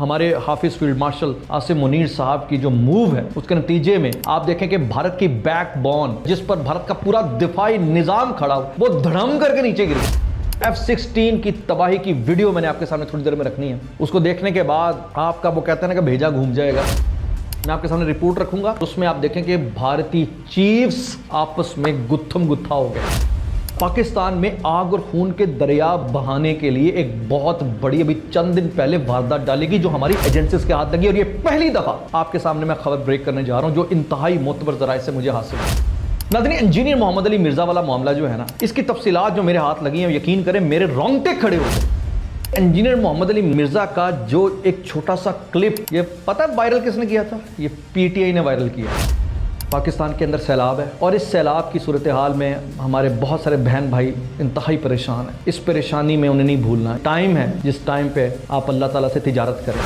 ہمارے حافظ field marshal Asim Munir صاحب کی جو موو ہے اس کے نتیجے میں آپ دیکھیں کہ بھارت کی بیک بون جس پر بھارت کا پورا دفاعی نظام کھڑا ہو وہ دھڑم کر کے نیچے گری۔ F-16 کی تباہی کی ویڈیو میں نے آپ کے سامنے تھوڑی دیر میں رکھنی ہے، اس کو دیکھنے کے بعد آپ کا وہ کہتے ہیں نا کہ بھیجا گھوم جائے گا۔ میں آپ کے سامنے رپورٹ رکھوں گا، اس میں آپ دیکھیں کہ بھارتی چیفز آپس میں گتھم گتھا ہو گئے۔ پاکستان میں آگ اور خون کے دریا بہانے کے لیے ایک بہت بڑی ابھی چند دن پہلے واردات ڈالے گی جو ہماری ایجنسیز کے ہاتھ لگی، اور یہ پہلی دفعہ آپ کے سامنے میں خبر بریک کرنے جا رہا ہوں جو انتہائی معتبر ذرائع سے مجھے حاصل ہے۔ ناظرین، انجینئر محمد علی مرزا والا معاملہ جو ہے نا، اس کی تفصیلات جو میرے ہاتھ لگی ہیں یقین کریں میرے رونگٹے کھڑے ہو گئے۔ انجینئر محمد علی مرزا کا جو ایک چھوٹا سا کلپ، یہ پتہ ہے وائرل کس نے کیا تھا؟ یہ پی ٹی آئی نے وائرل کیا۔ پاکستان کے اندر سیلاب ہے اور اس سیلاب کی صورتحال میں ہمارے بہت سارے بہن بھائی انتہائی پریشان ہیں۔ اس پریشانی میں انہیں نہیں بھولنا، ٹائم ہے جس ٹائم پہ آپ اللہ تعالیٰ سے تجارت کریں۔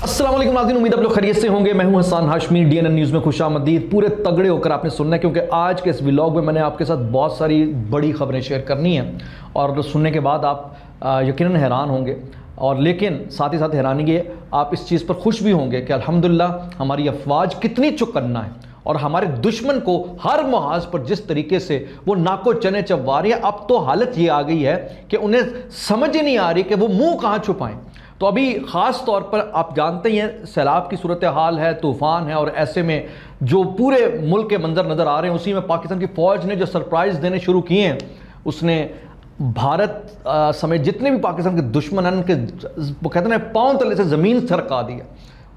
السلام علیکم ناظرین، امید آپ لوگ خیریت سے ہوں گے۔ میں ہوں Hassan Hashmi, D N N news میں خوش آمدید۔ پورے تگڑے ہو کر آپ نے سننا ہے کیونکہ آج کے اس ولاگ میں نے آپ کے ساتھ بہت ساری بڑی خبریں شیئر کرنی ہیں اور سننے کے بعد آپ یقیناً حیران ہوں گے، اور لیکن ساتھ ہی ساتھ حیرانی یہ آپ اس چیز پر خوش بھی ہوں گے کہ الحمدللہ ہماری افواج کتنی چوکنا ہے اور ہمارے دشمن کو ہر محاذ پر جس طریقے سے وہ ناکو چنے چبوا رہی ہے۔ اب تو حالت یہ آ گئی ہے کہ انہیں سمجھ ہی نہیں آ رہی کہ وہ منہ کہاں چھپائیں۔ تو ابھی خاص طور پر آپ جانتے ہی ہیں سیلاب کی صورتحال ہے، طوفان ہے، اور ایسے میں جو پورے ملک کے منظر نظر آ رہے ہیں اسی میں پاکستان کی فوج نے جو سرپرائز دینے شروع کیے ہیں، اس نے بھارت سمیت جتنے بھی پاکستان کے دشمن ہیں ان کے وہ کہتے ہیں پاؤں تلے سے زمین سرکا دیا۔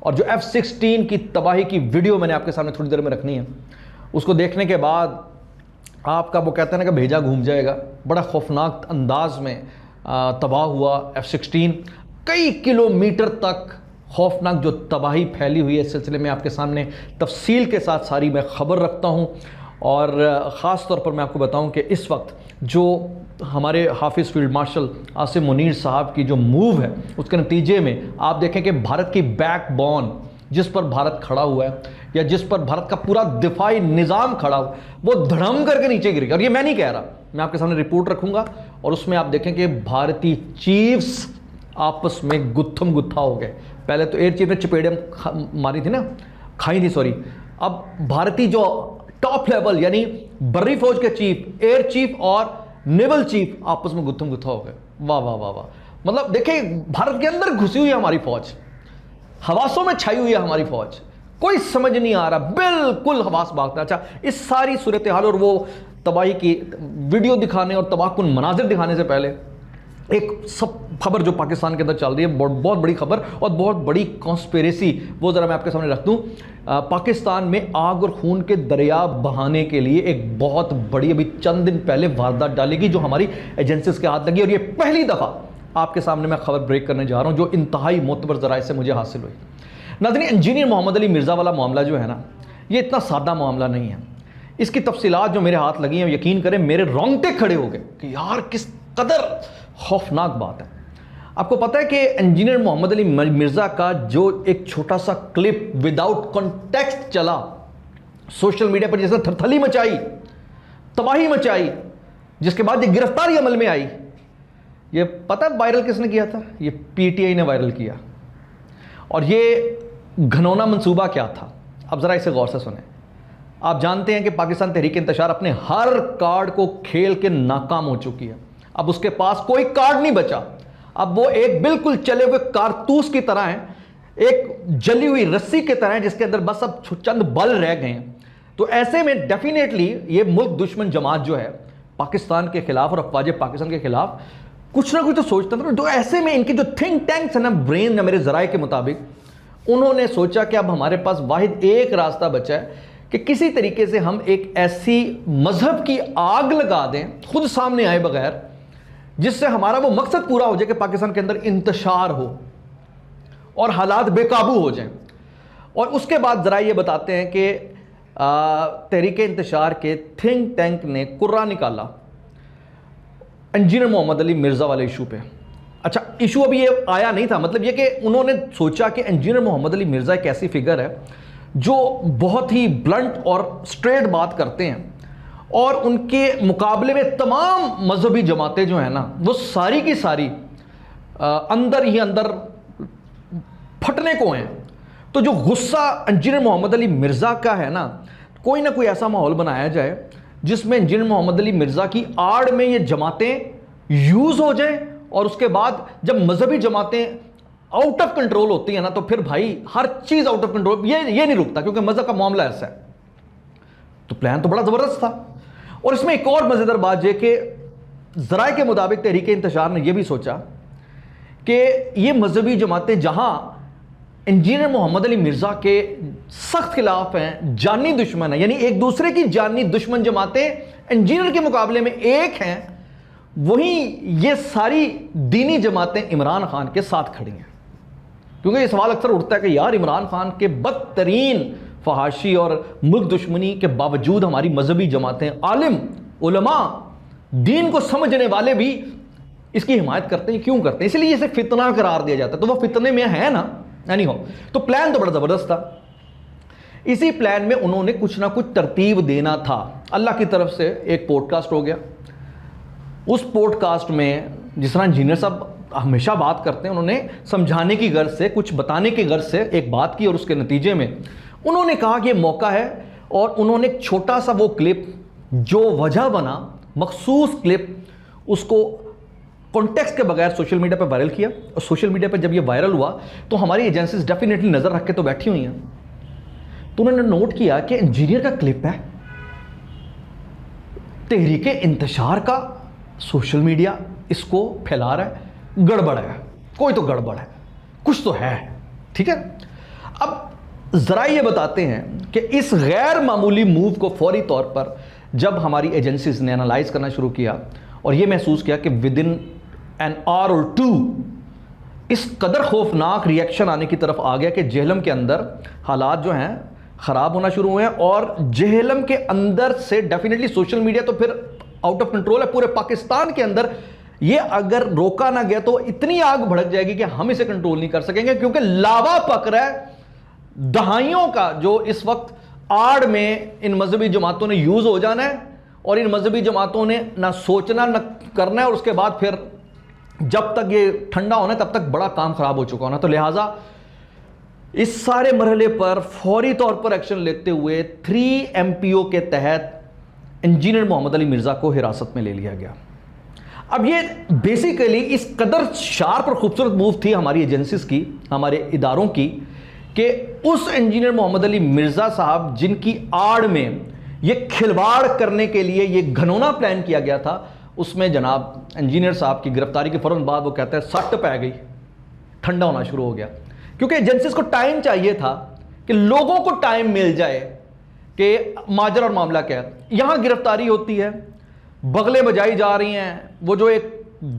اور جو F-16 کی تباہی کی ویڈیو میں نے آپ کے سامنے تھوڑی دیر میں رکھنی ہے، اس کو دیکھنے کے بعد آپ کا وہ کہتے ہیں کہ بھیجا گھوم جائے گا۔ بڑا خوفناک انداز میں تباہ ہوا F-16، کئی کلومیٹر تک خوفناک جو تباہی پھیلی ہوئی ہے۔ اس سلسلے میں آپ کے سامنے تفصیل کے ساتھ ساری میں خبر رکھتا ہوں، اور خاص طور پر میں آپ کو بتاؤں کہ اس وقت جو ہمارے حافظ فیلڈ مارشل عاصم منیر صاحب کی جو موو ہے اس کے نتیجے میں آپ دیکھیں کہ بھارت کی بیک بون جس پر بھارت کھڑا ہوا ہے یا جس پر بھارت کا پورا دفاعی نظام کھڑا ہوا وہ دھڑم کر کے نیچے گر گیا۔ اور یہ میں نہیں کہہ رہا، میں آپ کے سامنے رپورٹ رکھوں گا، اور اس میں آپ دیکھیں کہ بھارتی چیفز آپس میں گتھم گتھا ہو گئے۔ پہلے تو ایئر چیف نے چپیڑیں ماری تھی نا، کھائی تھی سوری، اب بھارتی جو ٹاپ لیول یعنی بری فوج کے چیف، ایئر چیف اور نیول چیف آپس میں گتھم گتھا ہو گئے۔ واہ واہ واہ واہ، مطلب دیکھیں بھارت کے اندر گھسی ہوئی ہے ہماری فوج، حواسوں میں چھائی ہوئی ہے ہماری فوج، کوئی سمجھ نہیں آ رہا، بالکل حواس بھاگتا ہے۔ اچھا، اس ساری صورتحال اور وہ تباہی کی ویڈیو دکھانے اور تباہ کن مناظر دکھانے سے پہلے ایک سب خبر جو پاکستان کے اندر چل رہی ہے، بہت بڑی خبر اور بہت بڑی کانسپیریسی، وہ ذرا میں آپ کے سامنے رکھ دوں۔ پاکستان میں آگ اور خون کے دریا بہانے کے لیے ایک بہت بڑی ابھی چند دن پہلے واردات ڈالے گی جو ہماری ایجنسیز کے ہاتھ لگی، اور یہ پہلی دفعہ آپ کے سامنے میں خبر بریک کرنے جا رہا ہوں جو انتہائی معتبر ذرائع سے مجھے حاصل ہوئی۔ ناظرین، انجینئر محمد علی مرزا والا معاملہ جو ہے نا، یہ اتنا سادہ معاملہ نہیں ہے۔ اس کی تفصیلات جو میرے ہاتھ لگی ہیں یقین کریں میرے رونگٹے کھڑے ہو گئے کہ یار کس قدر خوفناک بات ہے۔ آپ کو پتہ ہے کہ انجینئر محمد علی مرزا کا جو ایک چھوٹا سا کلپ وداؤٹ کانٹیکسٹ چلا سوشل میڈیا پر، جس نے تھرتھلی مچائی، تباہی مچائی، جس کے بعد یہ گرفتاری عمل میں آئی، یہ پتہ ہے وائرل کس نے کیا تھا؟ یہ پی ٹی آئی نے وائرل کیا۔ اور یہ گھنونا منصوبہ کیا تھا؟ اب ذرا اسے غور سے سنیں۔ آپ جانتے ہیں کہ پاکستان تحریک انتشار اپنے ہر کارڈ کو کھیل کے ناکام ہو چکی ہے۔ اب اس کے پاس کوئی کارڈ نہیں بچا، اب وہ ایک بالکل چلے ہوئے کارتوس کی طرح ہیں، ایک جلی ہوئی رسی کی طرح ہیں جس کے اندر بس اب چند بل رہ گئے ہیں۔ تو ایسے میں ڈیفینیٹلی یہ ملک دشمن جماعت جو ہے پاکستان کے خلاف اور افواج پاکستان کے خلاف کچھ نہ کچھ تو سوچتا تھا۔ تو ایسے میں ان کی جو تھنک ٹینکس ہیں نا، برین یا میرے ذرائع کے مطابق، انہوں نے سوچا کہ اب ہمارے پاس واحد ایک راستہ بچا ہے کہ کسی طریقے سے ہم ایک ایسی مذہب کی آگ لگا دیں خود سامنے آئے بغیر، جس سے ہمارا وہ مقصد پورا ہو جائے کہ پاکستان کے اندر انتشار ہو اور حالات بے قابو ہو جائیں۔ اور اس کے بعد ذرا یہ بتاتے ہیں کہ تحریک انتشار کے تھنک ٹینک نے قرہ نکالا انجینئر محمد علی مرزا والے ایشو پہ۔ اچھا، ایشو ابھی یہ آیا نہیں تھا، مطلب یہ کہ انہوں نے سوچا کہ انجینئر محمد علی مرزا ایک ایسی فگر ہے جو بہت ہی بلنٹ اور سٹریٹ بات کرتے ہیں، اور ان کے مقابلے میں تمام مذہبی جماعتیں جو ہیں نا وہ ساری کی ساری اندر ہی اندر پھٹنے کو ہیں. تو جو غصہ انجینئر محمد علی مرزا کا ہے نا, کوئی نہ کوئی ایسا ماحول بنایا جائے جس میں انجینئر محمد علی مرزا کی آڑ میں یہ جماعتیں یوز ہو جائیں, اور اس کے بعد جب مذہبی جماعتیں آؤٹ آف کنٹرول ہوتی ہیں نا, تو پھر بھائی ہر چیز آؤٹ آف کنٹرول, یہ نہیں رکتا, کیونکہ مذہب کا معاملہ ایسا ہے. تو پلان تو بڑا زبردست تھا. اور اس میں ایک اور مزیدار بات یہ کہ ذرائع کے مطابق تحریک انتشار نے یہ بھی سوچا کہ یہ مذہبی جماعتیں جہاں انجینئر محمد علی مرزا کے سخت خلاف ہیں, جانی دشمن ہیں, یعنی ایک دوسرے کی جانی دشمن جماعتیں انجینئر کے مقابلے میں ایک ہیں, وہیں یہ ساری دینی جماعتیں عمران خان کے ساتھ کھڑی ہیں. کیونکہ یہ سوال اکثر اٹھتا ہے کہ یار عمران خان کے بدترین فحاشی اور ملک دشمنی کے باوجود ہماری مذہبی جماعتیں, عالم علماء دین کو سمجھنے والے بھی اس کی حمایت کرتے ہیں, کیوں کرتے ہیں؟ اس لیے اسے فتنہ قرار دیا جاتا ہے. تو وہ فتنے میں ہے نا, نہیں ہو. تو پلان تو بڑا زبردست تھا. اسی پلان میں انہوں نے کچھ نہ کچھ ترتیب دینا تھا. اللہ کی طرف سے ایک پوڈ کاسٹ ہو گیا. اس پوڈ کاسٹ میں جس طرح انجینئر صاحب ہمیشہ بات کرتے ہیں, انہوں نے سمجھانے کی غرض سے, کچھ بتانے کی غرض سے ایک بات کی, اور اس کے نتیجے میں انہوں نے کہا کہ یہ موقع ہے, اور انہوں نے ایک چھوٹا سا وہ کلپ جو وجہ بنا, مخصوص کلپ, اس کو کانٹیکسٹ کے بغیر سوشل میڈیا پہ وائرل کیا. اور سوشل میڈیا پہ جب یہ وائرل ہوا تو ہماری ایجنسیز ڈیفینیٹلی نظر رکھ کے تو بیٹھی ہوئی ہیں. تو انہوں نے نوٹ کیا کہ انجینئر کا کلپ ہے, تحریک انتشار کا سوشل میڈیا اس کو پھیلا رہا ہے, گڑبڑ ہے, کوئی تو گڑبڑ ہے, کچھ تو ہے. ٹھیک ہے, اب ذرائع یہ بتاتے ہیں کہ اس غیر معمولی موو کو فوری طور پر جب ہماری ایجنسیز نے انالائز کرنا شروع کیا, اور یہ محسوس کیا کہ ود ان این آور اور ٹو اس قدر خوفناک ریئیکشن آنے کی طرف آ گیا کہ جہلم کے اندر حالات جو ہیں خراب ہونا شروع ہوئے ہیں. اور جہلم کے اندر سے ڈیفینیٹلی سوشل میڈیا تو پھر آؤٹ آف کنٹرول ہے, پورے پاکستان کے اندر یہ اگر روکا نہ گیا تو اتنی آگ بھڑک جائے گی کہ ہم اسے کنٹرول نہیں کر سکیں گے, کیونکہ لاوا پک رہا ہے دہائیوں کا, جو اس وقت آڑ میں ان مذہبی جماعتوں نے یوز ہو جانا ہے, اور ان مذہبی جماعتوں نے نہ سوچنا نہ کرنا ہے, اور اس کے بعد پھر جب تک یہ ٹھنڈا ہونا ہے تب تک بڑا کام خراب ہو چکا ہونا. تو لہٰذا اس سارے مرحلے پر فوری طور پر ایکشن لیتے ہوئے 3 MPO کے تحت انجینئر محمد علی مرزا کو حراست میں لے لیا گیا. اب یہ بیسیکلی اس قدر شارپ اور خوبصورت موو تھی ہماری ایجنسیز کی, ہمارے اداروں کی, کہ اس انجینئر محمد علی مرزا صاحب جن کی آڑ میں یہ کھلواڑ کرنے کے لیے یہ گھنونا پلان کیا گیا تھا, اس میں جناب انجینئر صاحب کی گرفتاری کے فوراً بعد وہ کہتا ہے سٹ پہ گئی, ٹھنڈا ہونا شروع ہو گیا. کیونکہ ایجنسیز کو ٹائم چاہیے تھا کہ لوگوں کو ٹائم مل جائے کہ ماجرا اور معاملہ کیا ہے. یہاں گرفتاری ہوتی ہے, بغلیں بجائی جا رہی ہیں, وہ جو ایک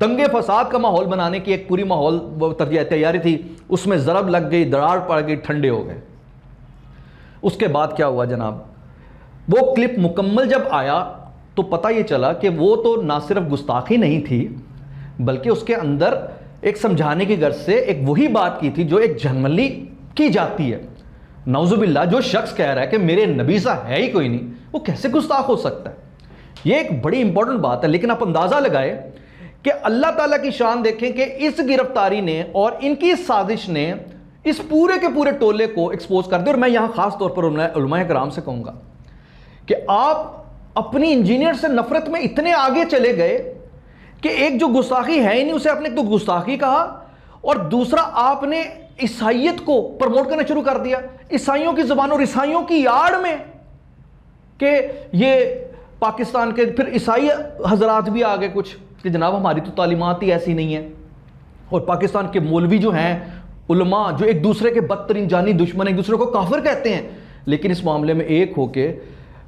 دنگے فساد کا ماحول بنانے کی ایک پوری ماحول تیاری تھی, اس میں ضرب لگ گئی, دراڑ پڑ گئی, ٹھنڈے ہو گئے. اس کے بعد کیا ہوا جناب, وہ کلپ مکمل جب آیا تو پتہ یہ چلا کہ وہ تو نہ صرف گستاخی نہیں تھی, بلکہ اس کے اندر ایک سمجھانے کی غرض سے ایک وہی بات کی تھی جو ایک جھلملی کی جاتی ہے. نعوذ باللہ, جو شخص کہہ رہا ہے کہ میرے نبی سا ہے ہی کوئی نہیں, وہ کیسے گستاخ ہو سکتا ہے؟ یہ ایک بڑی امپورٹنٹ بات ہے. لیکن آپ اندازہ لگائے کہ اللہ تعالیٰ کی شان دیکھیں کہ اس گرفتاری نے اور ان کی سازش نے اس پورے کے پورے ٹولے کو ایکسپوز کر دیا. اور میں یہاں خاص طور پر علماء کرام سے کہوں گا کہ آپ اپنی انجینئر سے نفرت میں اتنے آگے چلے گئے کہ ایک جو گستاخی ہے ہی نہیں اسے آپ نے ایک تو گستاخی کہا, اور دوسرا آپ نے عیسائیت کو پروموٹ کرنا شروع کر دیا, عیسائیوں کی زبان اور عیسائیوں کی آڑ میں, کہ یہ پاکستان کے پھر عیسائی حضرات بھی آگے کچھ کہ جناب ہماری تو تعلیمات ہی ایسی نہیں ہیں, اور پاکستان کے مولوی جو ہیں, علماء جو ایک دوسرے کے بدترین جانی دشمن ایک دوسرے کو کافر کہتے ہیں, لیکن اس معاملے میں ایک ہو کے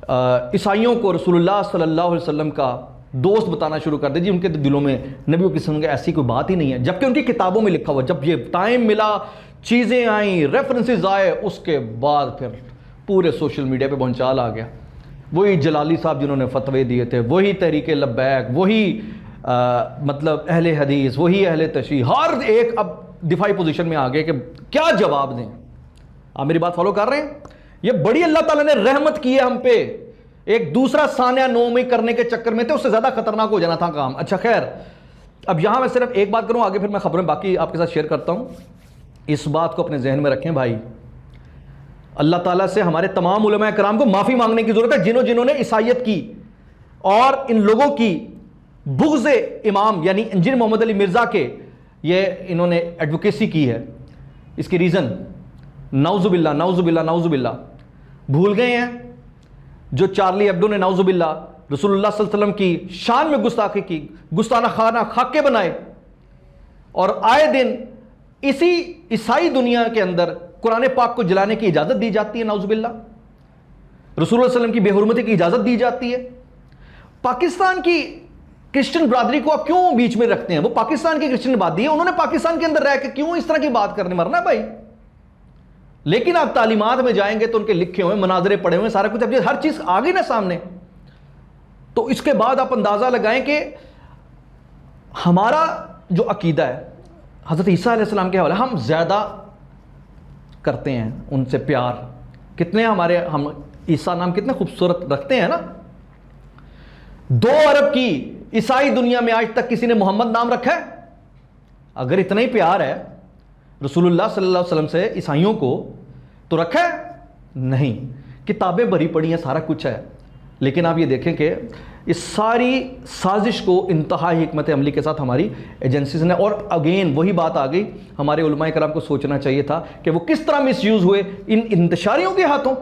عیسائیوں کو رسول اللہ صلی اللہ علیہ وسلم کا دوست بتانا شروع کر دے. جی ان کے دلوں میں نبیوں کی قسم کا ایسی کوئی بات ہی نہیں ہے, جبکہ ان کی کتابوں میں لکھا ہوا. جب یہ ٹائم ملا, چیزیں آئیں, ریفرنسز آئے, اس کے بعد پھر پورے سوشل میڈیا پہ بھونچال آ گیا. وہی جلالی صاحب جنہوں نے فتوے دیے تھے, وہی تحریک لبیک, وہی مطلب اہل حدیث, وہی اہل تشیع, ہر ایک اب دفاعی پوزیشن میں آ گئے کہ کیا جواب دیں. آپ میری بات فالو کر رہے ہیں؟ یہ بڑی اللہ تعالیٰ نے رحمت کی ہے ہم پہ. ایک دوسرا ثانیہ نومی کرنے کے چکر میں تھے, اس سے زیادہ خطرناک ہو جانا تھا کام. اچھا خیر, اب یہاں میں صرف ایک بات کروں, آگے پھر میں خبریں باقی آپ کے ساتھ شیئر کرتا ہوں. اس بات کو اپنے ذہن میں رکھیں بھائی، اللہ تعالیٰ سے ہمارے تمام علماء کرام کو معافی مانگنے کی ضرورت ہے جنہوں نے عیسائیت کی اور ان لوگوں کی بغض امام یعنی انجینئر محمد علی مرزا کے یہ انہوں نے ایڈوکیسی کی ہے. اس کی ریزن نعوذ باللہ نعوذ باللہ نعوذ باللہ بھول گئے ہیں جو چارلی ایبڈو نے نعوذ باللہ رسول اللہ صلی اللہ علیہ وسلم کی شان میں گستاخی کی، گستاخانہ خانہ خاکے بنائے، اور آئے دن اسی عیسائی دنیا کے اندر قرآن پاک کو جلانے کی اجازت دی جاتی ہے. نعوذ باللہ رسول اللہ صلی اللہ علیہ وسلم کی بے حرمتی کی اجازت دی جاتی ہے. پاکستان کی کرسچن برادری کو آپ کیوں بیچ میں رکھتے ہیں؟ وہ پاکستان کی کرسچن برادری ہے، انہوں نے پاکستان کے اندر رہ کے کیوں اس طرح کی بات کرنے مرنا بھائی. لیکن آپ تعلیمات میں جائیں گے تو ان کے لکھے ہوئے مناظرے پڑے ہوئے سارا کچھ، اب ہر چیز آ گئی نا سامنے، تو اس کے بعد آپ اندازہ لگائیں کہ ہمارا جو عقیدہ ہے حضرت عیسیٰ علیہ السلام کے حوالے ہم زیادہ کرتے ہیں ان سے پیار. کتنے ہم عیسیٰ نام کتنے خوبصورت رکھتے ہیں نا. 2 ارب کی عیسائی دنیا میں آج تک کسی نے محمد نام رکھا ہے؟ اگر اتنا ہی پیار ہے رسول اللہ صلی اللہ علیہ وسلم سے عیسائیوں کو تو رکھا ہے؟ نہیں. کتابیں بھری پڑی ہیں، سارا کچھ ہے، لیکن آپ یہ دیکھیں کہ اس ساری سازش کو انتہائی حکمت عملی کے ساتھ ہماری ایجنسیز نے، اور اگین وہی بات آ گئی، ہمارے علماء کرام کو سوچنا چاہیے تھا کہ وہ کس طرح مس یوز ہوئے ان انتشاریوں کے ہاتھوں.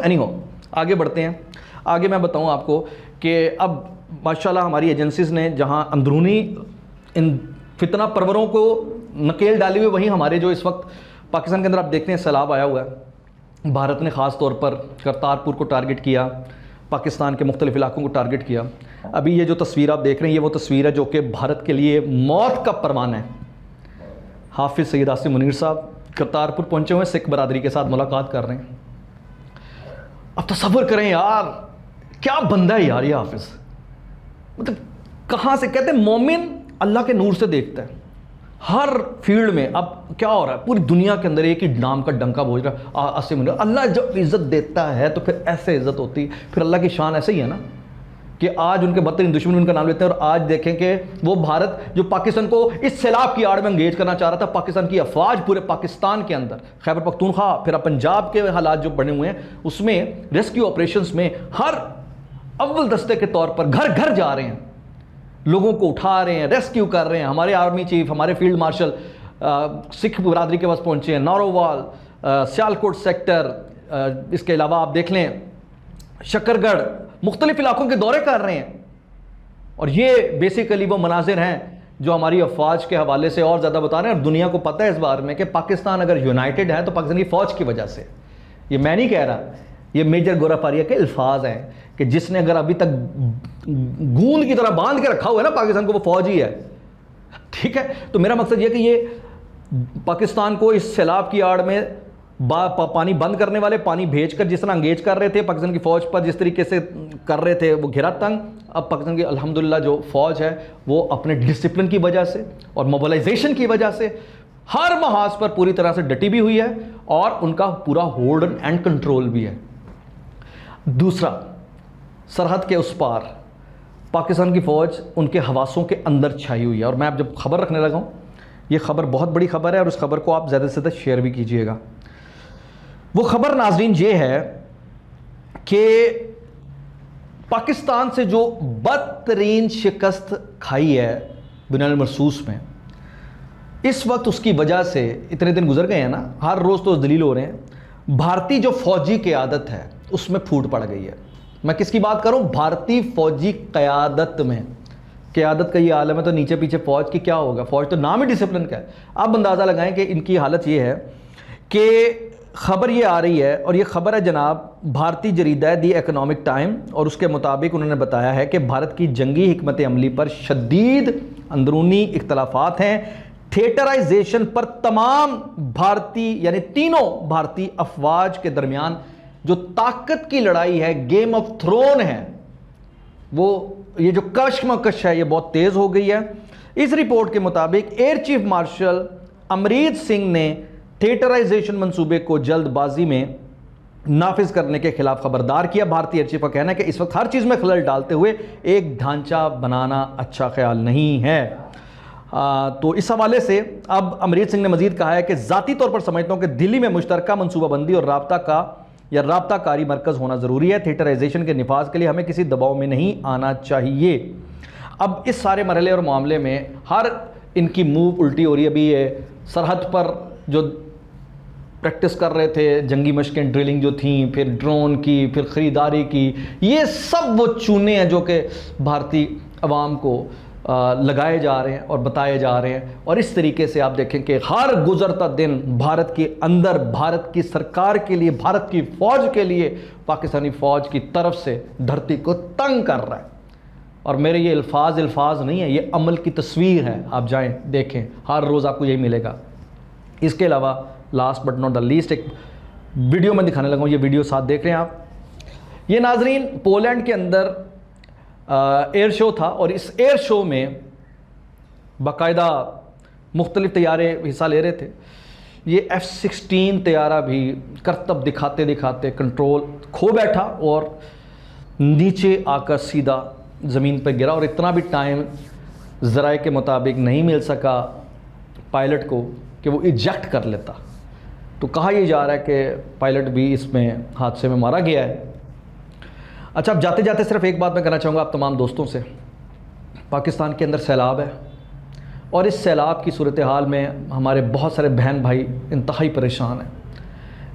اینی ہو آگے بڑھتے ہیں. آگے میں بتاؤں آپ کو کہ اب ماشاءاللہ ہماری ایجنسیز نے جہاں اندرونی ان فتنہ پروروں کو نکیل ڈالی ہوئی، وہیں ہمارے جو اس وقت پاکستان کے اندر آپ دیکھتے ہیں سیلاب آیا ہوا ہے. بھارت نے خاص طور پر کرتارپور کو ٹارگٹ کیا، پاکستان کے مختلف علاقوں کو ٹارگٹ کیا. ابھی یہ جو تصویر آپ دیکھ رہے ہیں یہ وہ تصویر ہے جو کہ بھارت کے لیے موت کا پروانہ ہے. حافظ سید عاصم منیر صاحب کرتارپور پہنچے ہوئے سکھ برادری کے ساتھ ملاقات کر رہے ہیں. اب تصور کریں یار، کیا بندہ ہے یار یہ حافظ، مطلب کہاں سے، کہتے ہیں مومن اللہ کے نور سے دیکھتا ہے ہر فیلڈ میں. اب کیا ہو رہا ہے پوری دنیا کے اندر ایک ہی نام کا ڈنکا بوجھ رہا ہے. اللہ جب عزت دیتا ہے تو پھر ایسے عزت ہوتی ہے، پھر اللہ کی شان ایسے ہی ہے نا کہ آج ان کے بدترین دشمن ان کا نام لیتے ہیں. اور آج دیکھیں کہ وہ بھارت جو پاکستان کو اس سیلاب کی آڑ میں انگیج کرنا چاہ رہا تھا، پاکستان کی افواج پورے پاکستان کے اندر خیبر پختونخوا پھر پنجاب کے حالات جو بنے ہوئے ہیں اس میں ریسکیو آپریشنز میں ہر اول دستے کے طور پر گھر گھر جا رہے ہیں، لوگوں کو اٹھا رہے ہیں، ریسکیو کر رہے ہیں. ہمارے آرمی چیف، ہمارے فیلڈ مارشل سکھ برادری کے پاس پہنچے ہیں، نارووال، سیالکوٹ سیکٹر، اس کے علاوہ آپ دیکھ لیں شکر گڑھ، مختلف علاقوں کے دورے کر رہے ہیں. اور یہ بیسیکلی وہ مناظر ہیں جو ہماری افواج کے حوالے سے اور زیادہ بتا رہے ہیں. اور دنیا کو پتہ ہے اس بارے میں کہ پاکستان اگر یونائٹڈ ہے تو پاکستان کی فوج کی وجہ سے. یہ میں نہیں کہہ رہا، یہ میجر گورافاریہ کے الفاظ ہیں کہ جس نے اگر ابھی تک گوند کی طرح باندھ کے رکھا ہوا ہے نا پاکستان کو، وہ فوج ہی ہے. ٹھیک ہے، تو میرا مقصد یہ کہ یہ پاکستان کو اس سیلاب کی آڑ میں پانی بند کرنے والے پانی بھیج کر جس طرح انگیج کر رہے تھے پاکستان کی فوج پر، جس طریقے سے کر رہے تھے وہ گھیرا تنگ. اب پاکستان کی الحمدللہ جو فوج ہے وہ اپنے ڈسپلن کی وجہ سے اور موبلائزیشن کی وجہ سے ہر محاذ پر پوری طرح سے ڈٹی بھی ہوئی ہے اور ان کا پورا ہولڈ اینڈ کنٹرول بھی ہے. دوسرا، سرحد کے اس پار پاکستان کی فوج ان کے حواسوں کے اندر چھائی ہوئی ہے. اور میں اب جب خبر رکھنے لگا ہوں، یہ خبر بہت بڑی خبر ہے اور اس خبر کو آپ زیادہ سے زیادہ شیئر بھی کیجئے گا. وہ خبر ناظرین یہ ہے کہ پاکستان سے جو بدترین شکست کھائی ہے بنیاد المرصوص میں، اس وقت اس کی وجہ سے اتنے دن گزر گئے ہیں نا، ہر روز تو دلیل ہو رہے ہیں، بھارتی جو فوجی قیادت ہے اس میں پھوٹ پڑ گئی ہے. میں کس کی بات کروں؟ بھارتی فوجی قیادت میں. قیادت کا یہ عالم ہے تو نیچے پیچھے فوج کی کیا ہوگا؟ فوج تو نام ہی ڈسپلن کا ہے. آپ اندازہ لگائیں کہ ان کی حالت یہ ہے کہ خبر یہ آ رہی ہے، اور یہ خبر ہے جناب بھارتی جریدہ ہے دی اکنامک ٹائم، اور اس کے مطابق انہوں نے بتایا ہے کہ بھارت کی جنگی حکمت عملی پر شدید اندرونی اختلافات ہیں. تھیٹرائزیشن پر تمام بھارتی یعنی تینوں بھارتی افواج کے درمیان جو طاقت کی لڑائی ہے، گیم آف تھرون ہے، وہ یہ جو کشمکش ہے یہ بہت تیز ہو گئی ہے. اس رپورٹ کے مطابق ایئر چیف مارشل امریت سنگھ نے تھیٹرائزیشن منصوبے کو جلد بازی میں نافذ کرنے کے خلاف خبردار کیا. بھارتی ایئر چیف کا کہنا ہے کہ اس وقت ہر چیز میں خلل ڈالتے ہوئے ایک ڈھانچہ بنانا اچھا خیال نہیں ہے. تو اس حوالے سے اب امریت سنگھ نے مزید کہا ہے کہ ذاتی طور پر سمجھتا ہوں کہ دلی میں مشترکہ منصوبہ بندی اور رابطہ کاری مرکز ہونا ضروری ہے. تھیٹرائزیشن کے نفاذ کے لیے ہمیں کسی دباؤ میں نہیں آنا چاہیے. اب اس سارے مرحلے اور معاملے میں ہر ان کی موو الٹی ہو رہی ہے. ابھی یہ سرحد پر جو پریکٹس کر رہے تھے جنگی مشقیں ڈرلنگ جو تھیں, پھر ڈرون کی, پھر خریداری کی, یہ سب وہ چونے ہیں جو کہ بھارتی عوام کو لگائے جا رہے ہیں اور بتائے جا رہے ہیں. اور اس طریقے سے آپ دیکھیں کہ ہر گزرتا دن بھارت کے اندر بھارت کی سرکار کے لیے, بھارت کی فوج کے لیے پاکستانی فوج کی طرف سے دھرتی کو تنگ کر رہا ہے. اور میرے یہ الفاظ نہیں ہیں, یہ عمل کی تصویر ہے. آپ جائیں دیکھیں, ہر روز آپ کو یہی ملے گا. اس کے علاوہ last but not the least ایک ویڈیو میں دکھانے لگا ہوں, یہ ویڈیو ساتھ دیکھ رہے ہیں آپ. یہ ناظرین پولینڈ کے اندر ایئر شو تھا, اور اس ایئر شو میں باقاعدہ مختلف طیارے حصہ لے رہے تھے. یہ F-16 طیارہ بھی کرتب دکھاتے دکھاتے کنٹرول کھو بیٹھا اور نیچے آ کر سیدھا زمین پہ گرا, اور اتنا بھی ٹائم ذرائع کے مطابق نہیں مل سکا پائلٹ کو کہ وہ ایجیکٹ کر لیتا. تو کہا یہ جا رہا ہے کہ پائلٹ بھی اس میں حادثے میں مارا گیا ہے. اچھا, اب جاتے جاتے صرف ایک بات میں کہنا چاہوں گا آپ تمام دوستوں سے. پاکستان کے اندر سیلاب ہے, اور اس سیلاب کی صورتحال میں ہمارے بہت سارے بہن بھائی انتہائی پریشان ہیں.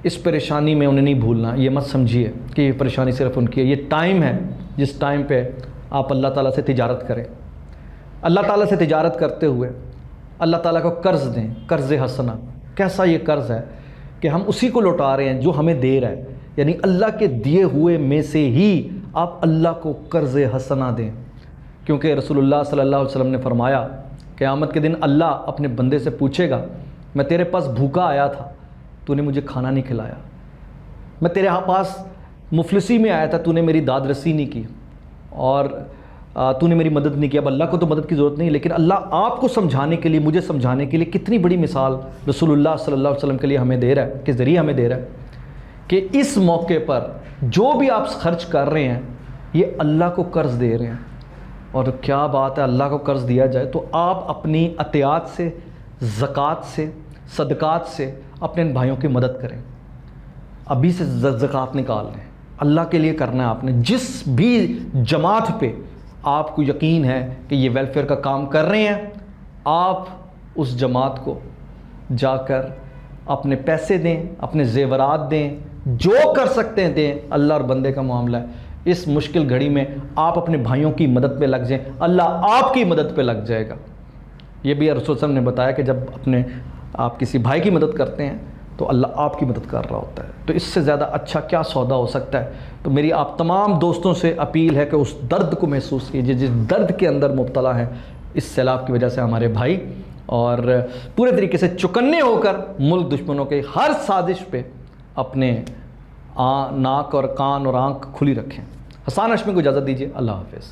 اس پریشانی میں انہیں نہیں بھولنا. یہ مت سمجھیے کہ یہ پریشانی صرف ان کی ہے. یہ ٹائم ہے جس ٹائم پہ آپ اللہ تعالیٰ سے تجارت کریں. اللہ تعالیٰ سے تجارت کرتے ہوئے اللہ تعالیٰ کو قرض دیں, قرض حسنہ. کیسا یہ قرض ہے کہ ہم اسی کو لوٹا رہے ہیں جو ہمیں دے رہا ہے. یعنی اللہ کے دیے ہوئے میں سے ہی آپ اللہ کو قرض حسنہ دیں, کیونکہ رسول اللہ صلی اللہ علیہ وسلم نے فرمایا قیامت کے دن اللہ اپنے بندے سے پوچھے گا, میں تیرے پاس بھوکا آیا تھا, تو نے مجھے کھانا نہیں کھلایا. میں تیرے پاس مفلسی میں آیا تھا, تو نے میری داد رسی نہیں کی, اور تو نے میری مدد نہیں کی. اب اللہ کو تو مدد کی ضرورت نہیں, لیکن اللہ آپ کو سمجھانے کے لیے, مجھے سمجھانے کے لیے کتنی بڑی مثال رسول اللہ صلی اللہ علیہ وسلم کے لیے ہمیں دے رہا ہے, کے ذریعے ہمیں دے رہا ہے کہ اس موقع پر جو بھی آپ خرچ کر رہے ہیں یہ اللہ کو قرض دے رہے ہیں. اور کیا بات ہے, اللہ کو قرض دیا جائے تو آپ اپنی عطیات سے, زکوٰۃ سے, صدقات سے اپنے ان بھائیوں کی مدد کریں. ابھی سے زکوٰۃ نکال لیں, اللہ کے لیے کرنا ہے آپ نے. جس بھی جماعت پہ آپ کو یقین ہے کہ یہ ویلفیئر کا کام کر رہے ہیں, آپ اس جماعت کو جا کر اپنے پیسے دیں, اپنے زیورات دیں, جو کر سکتے ہیں دیں. اللہ اور بندے کا معاملہ ہے. اس مشکل گھڑی میں آپ اپنے بھائیوں کی مدد پہ لگ جائیں, اللہ آپ کی مدد پہ لگ جائے گا. یہ بھی رسول صلی اللہ علیہ وسلم نے بتایا کہ جب آپ کسی بھائی کی مدد کرتے ہیں تو اللہ آپ کی مدد کر رہا ہوتا ہے. تو اس سے زیادہ اچھا کیا سودا ہو سکتا ہے. تو میری آپ تمام دوستوں سے اپیل ہے کہ اس درد کو محسوس کیجیے جس درد کے اندر مبتلا ہیں اس سیلاب کی وجہ سے ہمارے بھائی, اور پورے طریقے سے چوکنے ہو کر ملک دشمنوں کے ہر سازش پہ اپنے ناک اور کان اور آنکھ کھلی رکھیں. حسان ہاشمی کو اجازت دیجیے. اللہ حافظ.